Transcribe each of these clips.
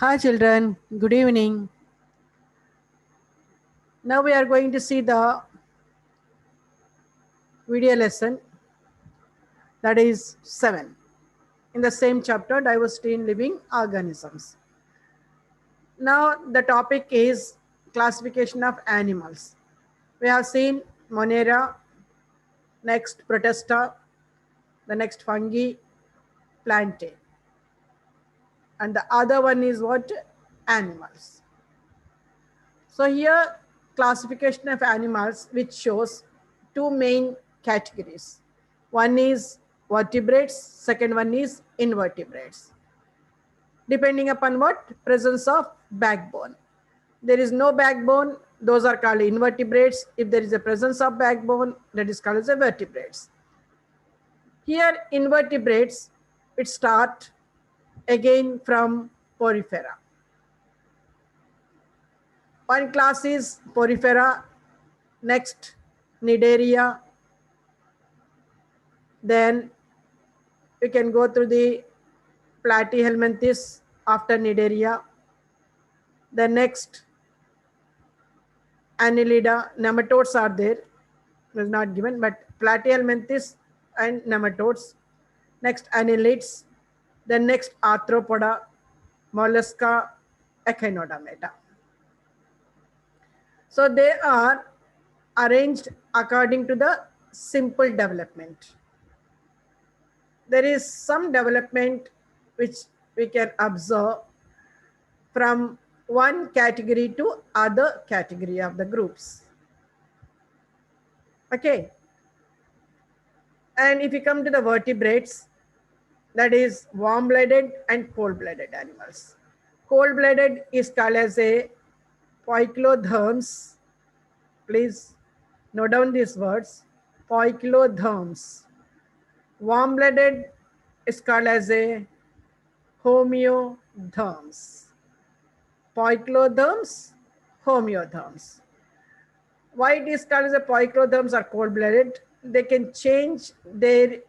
Hi children, good evening. Now we are going to see the video lesson, that is 7 in the same chapter, diversity in living organisms. Now the topic is classification of animals. We have seen Monera, next Protista, the next fungi, plantae, and the other one is what? Animals. So here classification of animals, which shows two main categories. One is vertebrates, second one is invertebrates. Depending upon what? Presence of backbone. There is no backbone, those are called invertebrates. If there is a presence of backbone, that is called as a vertebrates. Here invertebrates, it start again from porifera. One class is porifera, next Cnidaria, then we can go through the Platyhelminthes after Cnidaria. The next Annelida, nematodes are there. It is not given, but Platyhelminthes and nematodes. Next annelids. Then next Arthropoda, Mollusca, Echinodermata. So they are arranged according to the simple development. There is some development which we can observe from one category to other category of the groups. Okay. And if you come to the vertebrates, that is warm-blooded and cold-blooded animals. Cold-blooded is called as a poikilotherms. Please note down these words. Poikilotherms. Warm-blooded is called as a homeotherms. Poikilotherms, homeotherms. Why it is called as a poikilotherms are cold-blooded? They can change their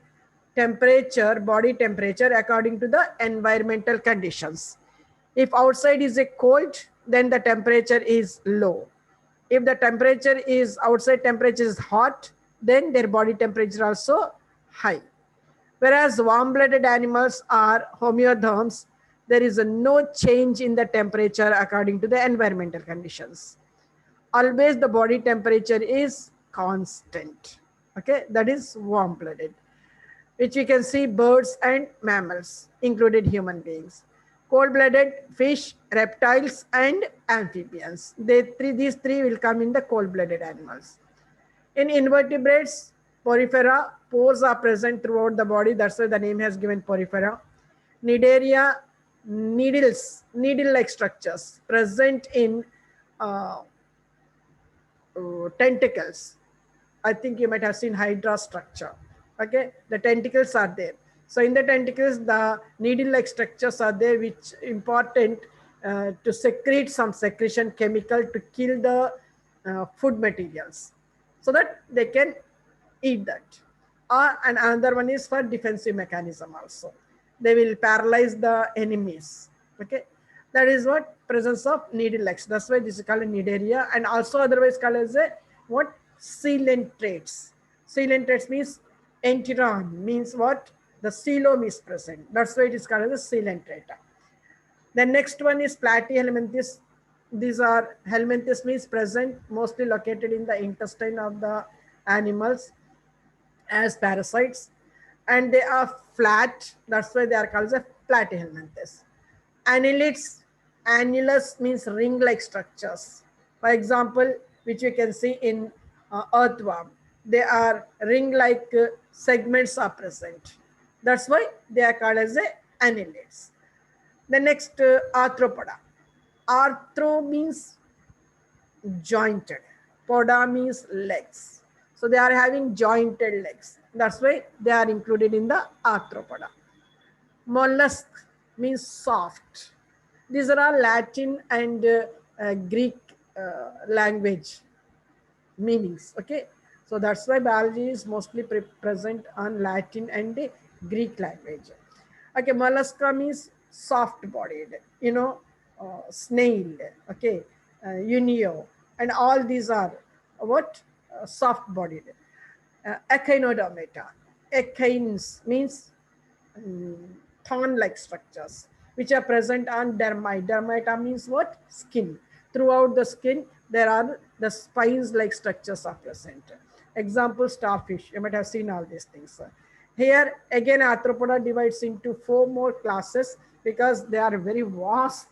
temperature, body temperature, according to the environmental conditions. If outside is a cold, then the temperature is low. If the temperature is outside temperature is hot, then their body temperature also high. Whereas warm-blooded animals are homeotherms, there is no change in the temperature according to the environmental conditions. Always the body temperature is constant. Okay, that is warm-blooded, which we can see birds and mammals, included human beings. Cold-blooded fish, reptiles, and amphibians. These three will come in the cold-blooded animals. In invertebrates, porifera, pores are present throughout the body. That's why the name has given porifera. Cnidaria, needles, needle-like structures present in tentacles. I think you might have seen Hydra structure. Okay, the tentacles are there. So in the tentacles, the needle-like structures are there, which important to secrete some secretion chemical to kill the food materials, so that they can eat that. And another one is for defensive mechanism also. They will paralyze the enemies. Okay, that is what presence of needle-like. That's why this is called a cnidaria, and also otherwise called as a what? Coelentrates. Coelentrates means enteron, means what? The coelom is present. That's why it is called as a coelentrate. The next one is platyhelminthes. These are helminthes means present, mostly located in the intestine of the animals as parasites, and they are flat. That's why they are called as platyhelminthes. Annelids, annulus means ring-like structures. For example, which you can see in earthworm, they are ring-like segments are present. That's why they are called as annelids. The next arthropoda. Arthro means jointed. Poda means legs. So they are having jointed legs. That's why they are included in the arthropoda. Mollusk means soft. These are all Latin and Greek language meanings. Okay, so that's why biology is mostly present on Latin and Greek language. Okay, mollusca means soft bodied. You know, snail, okay, unio, and all these are what? Soft-bodied. Echinodermata. Echines means thorn-like structures which are present on dermite. Dermata means what? Skin. Throughout the skin, there are the spines-like structures are present. Example, starfish. You might have seen all these things. Here, again, Arthropoda divides into 4 more classes because they are very vast,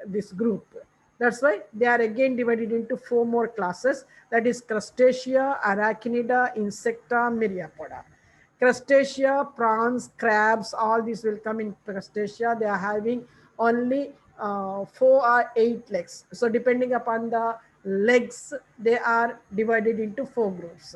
this group. That's why they are again divided into 4 more classes. That is Crustacea, Arachnida, Insecta, Myriapoda. Crustacea, prawns, crabs, all these will come in crustacea. They are having only 4 or 8 legs. So depending upon the legs, they are divided into 4 groups.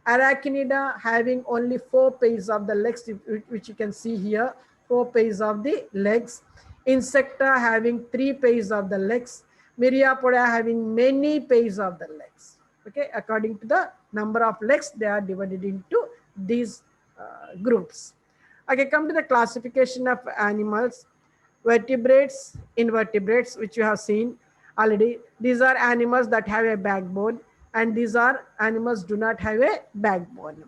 Arachnida having only 4 pairs of the legs, which you can see here, 4 pairs of the legs. Insecta having 3 pairs of the legs. Myriapoda having many pairs of the legs. Okay, according to the number of legs, they are divided into these groups. Okay, come to the classification of animals. Vertebrates, invertebrates, which you have seen already. These are animals that have a backbone, and these are animals do not have a backbone.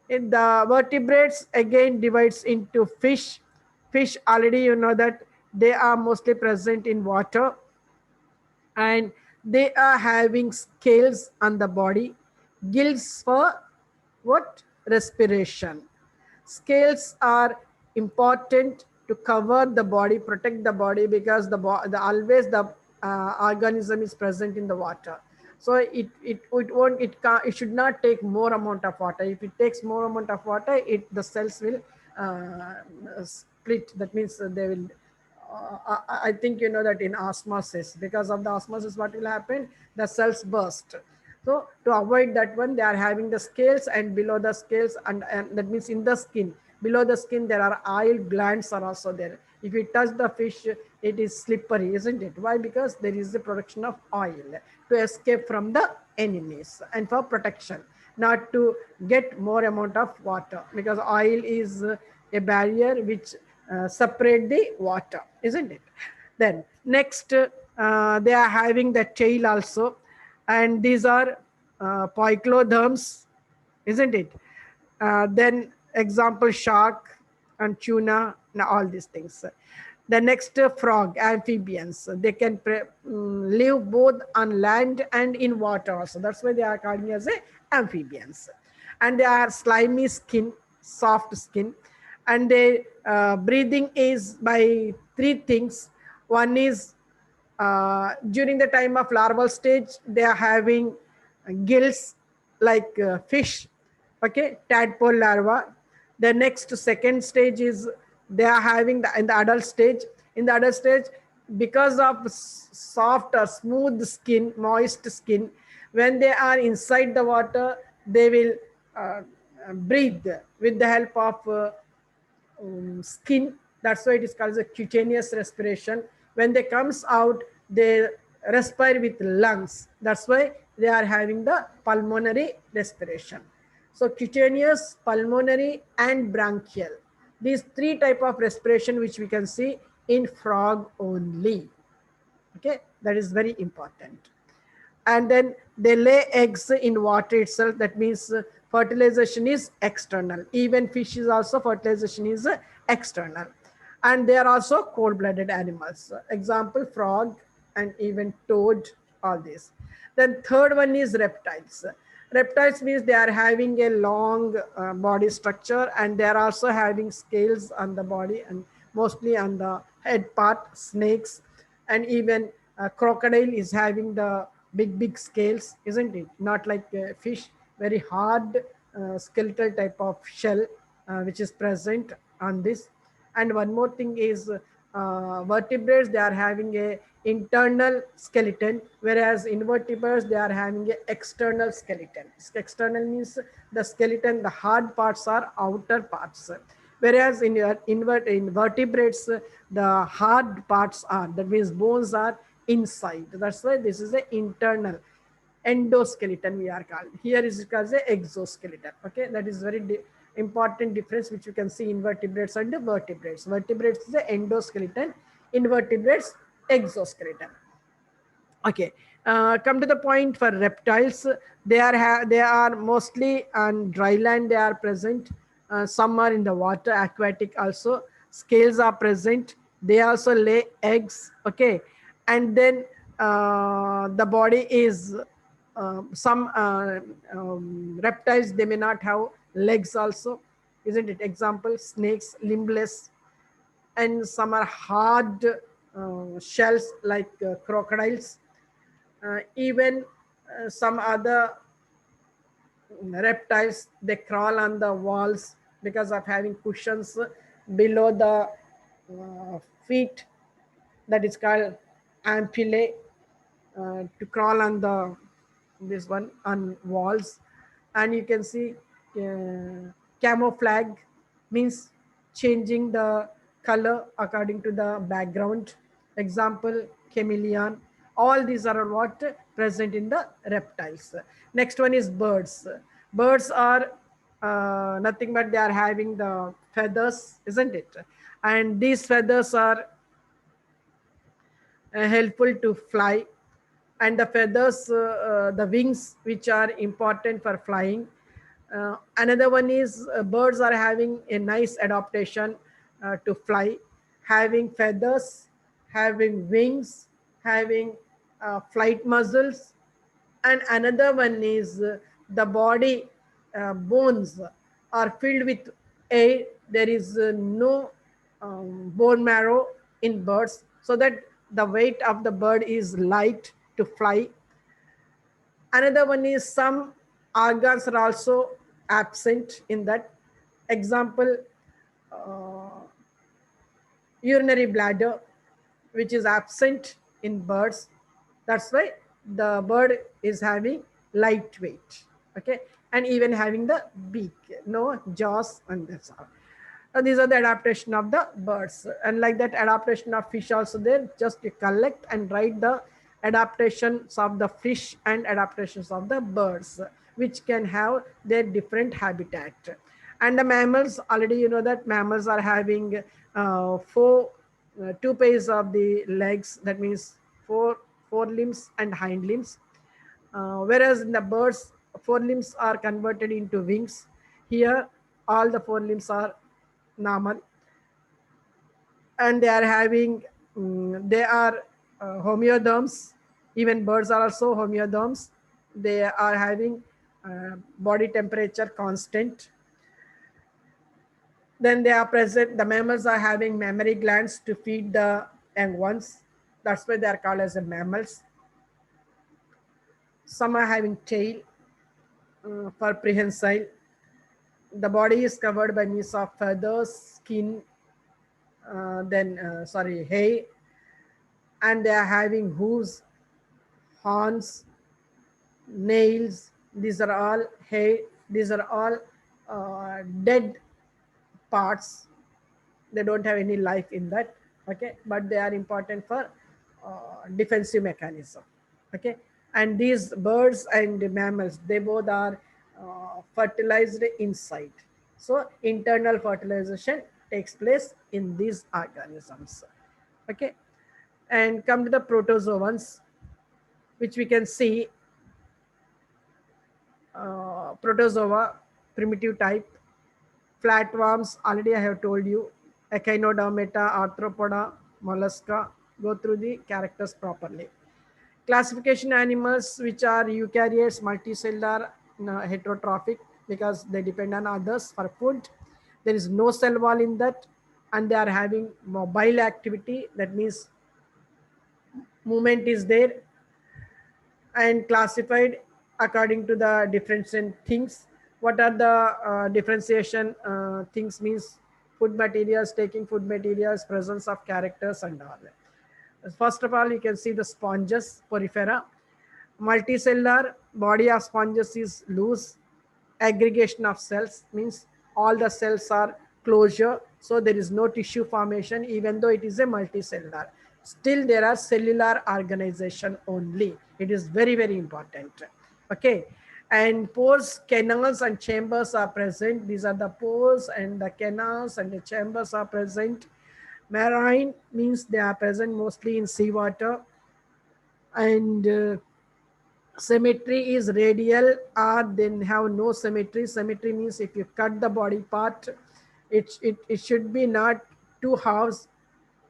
In the vertebrates again divides into fish. Fish, already you know that they are mostly present in water, and they are having scales on the body, gills for what? Respiration. Scales are important to cover the body, protect the body, because always the organism is present in the water. So it should not take more amount of water. If it takes more amount of water, the cells will split. That means they will I think you know that in osmosis, because of the osmosis, what will happen? The cells burst. So to avoid that one, they are having the scales, and below the scales, and that means in the skin, below the skin, there are oil glands are also there. If you touch the fish, it is slippery, isn't it? Why? Because there is the production of oil to escape from the enemies and for protection, not to get more amount of water, because oil is a barrier which separate the water, isn't it? Then next, they are having the tail also, and these are poikiloderms, isn't it? Then example, shark and tuna and all these things. The next, frog, amphibians. They can live both on land and in water also. That's why they are called as amphibians. And they are slimy skin, soft skin, and their breathing is by 3 things. One is during the time of larval stage, they are having gills like fish, okay, tadpole larva. The next, second stage is they are having in the adult stage. In the adult stage, because of soft or smooth skin, moist skin, when they are inside the water, they will breathe with the help of skin. That's why it is called a cutaneous respiration. When they comes out, they respire with lungs. That's why they are having the pulmonary respiration. So cutaneous, pulmonary, and bronchial. These 3 type of respiration which we can see in frog only. Okay, that is very important. And then they lay eggs in water itself. That means fertilization is external. Even fish is also fertilization is external. And they are also cold-blooded animals. Example, frog and even toad, all this. Then third one is reptiles. Reptiles means they are having a long body structure, and they are also having scales on the body and mostly on the head part. Snakes, and even crocodile is having the big scales, isn't it? Not like fish, very hard skeletal type of shell which is present on this. And one more thing is vertebrates, they are having a internal skeleton, whereas invertebrates, they are having a external skeleton. External means the skeleton, the hard parts are outer parts, whereas in vertebrates, the hard parts are, that means bones are inside. That's why this is an internal endoskeleton we are called. Here is called as exoskeleton. Okay, that is very important difference which you can see in vertebrates and vertebrates. Vertebrates is the endoskeleton. invertebrates exoskeleton. Okay, come to the point for reptiles. They are mostly on dry land. They are present. Some are in the water, aquatic also. Scales are present. They also lay eggs. Okay, and then the body is some reptiles. They may not have legs also, isn't it? Example: snakes, limbless, and some are hard shells like crocodiles. Even some other reptiles, they crawl on the walls because of having cushions below the feet, that is called ampullae, to crawl on the this one on walls. And you can see camouflage means changing the color according to the background. Example, chameleon. All these are what present in the reptiles. Next one is birds. Birds are nothing but they are having the feathers, isn't it? And these feathers are helpful to fly. And the feathers, the wings, which are important for flying. Another one is birds are having a nice adaptation to fly, having feathers, having wings, having flight muscles. And another one is the body bones are filled with air. There is no bone marrow in birds, so that the weight of the bird is light to fly. Another one is some organs are also absent in that. Example, urinary bladder, which is absent in birds. That's why the bird is having lightweight. Okay, and even having the beak, no jaws, and that's all. These are the adaptation of the birds. And like that adaptation of fish also there, just you collect and write the adaptations of the fish and adaptations of the birds, which can have their different habitat. And the mammals, already you know that mammals are having two pairs of the legs, that means four limbs and hind limbs. Whereas in the birds, forelimbs are converted into wings. Here, all the forelimbs are normal, and they are having, they are homeoderms. Even birds are also homeoderms. They are having body temperature constant. Then they are present, the mammals are having mammary glands to feed the young ones. That's why they are called as the mammals. Some are having tail for prehensile. The body is covered by means of feathers, skin, hair, and they are having hooves, horns, nails. These are all hair. These are all dead parts. They don't have any life in that. Okay, but they are important for defensive mechanism. Okay, and these birds and mammals, they both are fertilized inside. So internal fertilization takes place in these organisms. Okay, and come to the protozoans, which we can see protozoa, primitive type, flatworms, already I have told you, echinodermata, arthropoda, mollusca. Go through the characters properly. Classification animals, which are eukaryotes, multicellular, heterotrophic, because they depend on others for food. There is no cell wall in that, and they are having mobile activity. That means movement is there, and classified according to the different things. What are the differentiation things means? Food materials, taking food materials, presence of characters, and all. First of all, you can see the sponges, porifera. Multicellular, body of sponges is loose. Aggregation of cells means all the cells are closure, so there is no tissue formation even though it is a multicellular. Still there are cellular organization only. It is very, very important. Okay, and pores, canals, and chambers are present. These are the pores and the canals and the chambers are present. Marine means they are present mostly in seawater. And symmetry is radial, or then have no symmetry. Symmetry means if you cut the body part, it should be not two halves.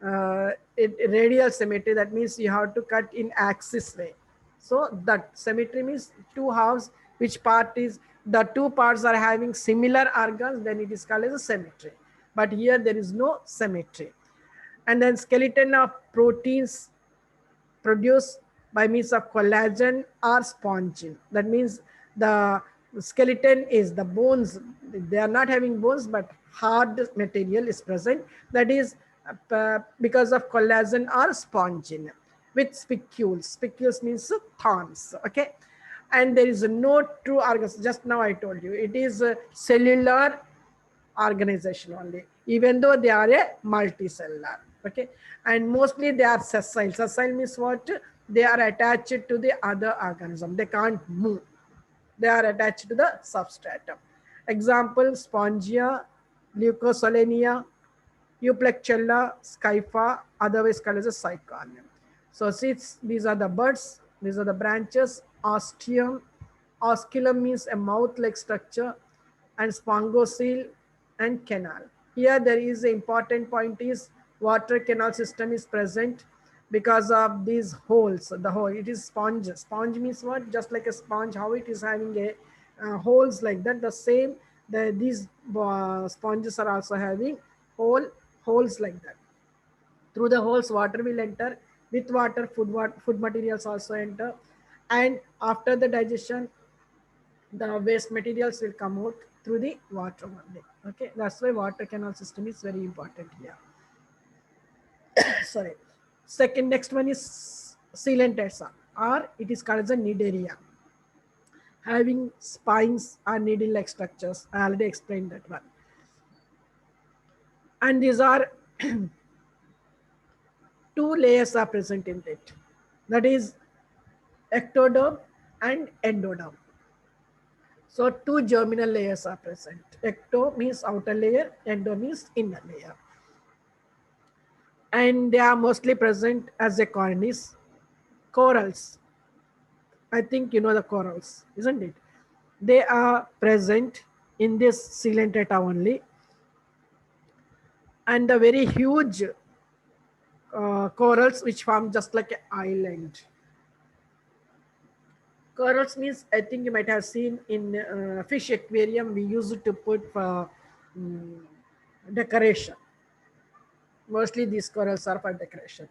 Radial symmetry, that means you have to cut in axis way. So that symmetry means two halves, which part is, the two parts are having similar organs, then it is called as a symmetry. But here there is no symmetry. And then skeleton of proteins produced by means of collagen or spongin. That means the skeleton is the bones. They are not having bones, but hard material is present. That is because of collagen or spongin with spicules. Spicules means thorns. Okay. And there is no true organs. Just now I told you, it is a cellular organization only, even though they are a multicellular. Okay. And mostly they are sessile. Sessile means what? They are attached to the other organism. They can't move. They are attached to the substratum. Example, Spongia, Leucosolenia, Euplecella, Scypha, otherwise called as a Syconium. So since these are the buds, these are the branches. Ostium, osculum means a mouth-like structure, and spongocele and canal. Here there is an important point is water canal system is present because of these holes. The hole, it is sponge. Sponge means what? Just like a sponge, how it is having a holes like that. The same, these sponges are also having holes like that. Through the holes, water will enter. With water, food materials also enter. And after the digestion, the waste materials will come out through the water only. Okay, that's why water canal system is very important here. Sorry. Second, next one is coelenterata, or it is called as a cnidaria, having spines or needle-like structures. I already explained that one. And these are two layers are present in it. That is ectoderm and endoderm. So two germinal layers are present. Ecto means outer layer, endo means inner layer. And they are mostly present as a cornice. Corals, I think you know the corals, isn't it? They are present in this coelenterata only. And the very huge corals which form just like an island. Corals means, I think you might have seen in fish aquarium, we use it to put for decoration. Mostly these corals are for decoration.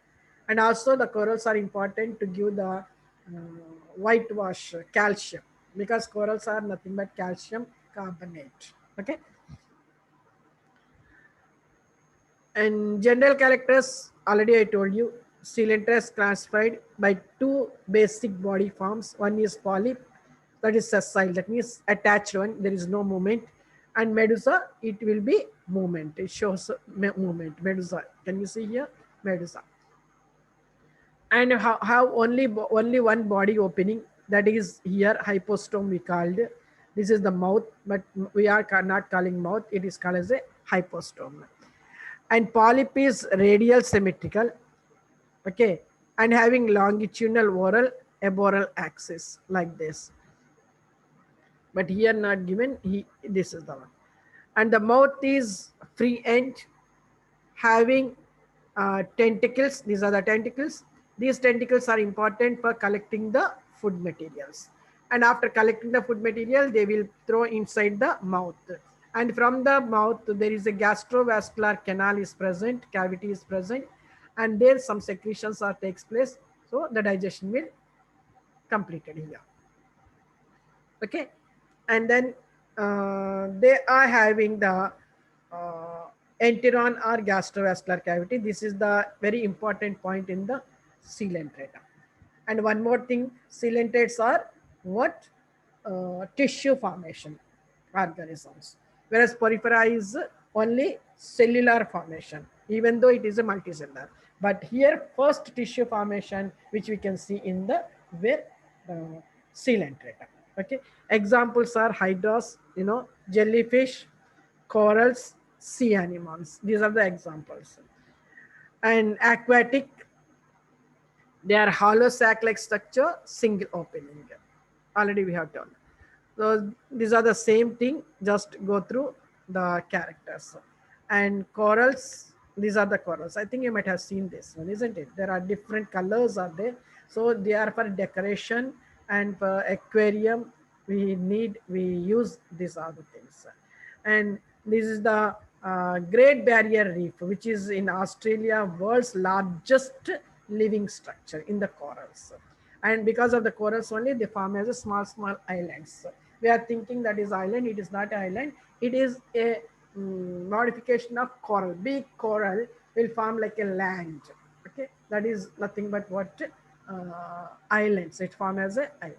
And also the corals are important to give the whitewash calcium, because corals are nothing but calcium carbonate. Okay. And general characters, already I told you, coelenterata is classified by two basic body forms. One is polyp, that is sessile, that means attached one, there is no movement. And medusa, it will be movement. It shows movement. Medusa, can you see here? Medusa. And have only one body opening, that is here hypostome we called. This is the mouth, but we are not calling mouth, it is called as a hypostome. And polyp is radial symmetrical, okay, and having longitudinal oral aboral axis like this. But here not given, this is the one. And the mouth is free end, having tentacles. These are the tentacles. These tentacles are important for collecting the food materials. And after collecting the food material, they will throw inside the mouth. And from the mouth, there is a gastrovascular canal is present, cavity is present, and there some secretions are takes place. So the digestion will completed here. Okay. And then they are having the enteron or gastrovascular cavity. This is the very important point in the coelenterata. And one more thing, coelenterates are what? Tissue formation organisms, whereas porifera is only cellular formation, even though it is a multicellular. But here, first tissue formation, which we can see in the where coelenterata. Okay, examples are hydras, jellyfish, corals, sea anemones. These are the examples. And aquatic, they are hollow sac-like structure, single opening. Already we have done. So these are the same thing, just go through the characters. And corals, these are the corals. I think you might have seen this one, isn't it? There are different colors are there. So they are for decoration and for aquarium. We use these other things. And this is the Great Barrier Reef, which is in Australia, world's largest living structure in the corals. And because of the corals only, they form as a small islands. We are thinking that is island. It is not island. It is a modification of coral. Big coral will form like a land. Okay, that is nothing but what islands. It form as a island.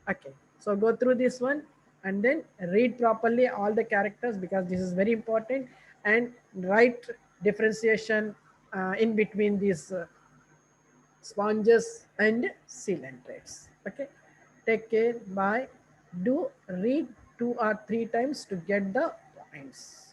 Okay, so go through this one and then read properly all the characters, because this is very important, and write differentiation in between these sponges and coelentrates. Okay, take care. Bye. Do read 2 or 3 times to get the points.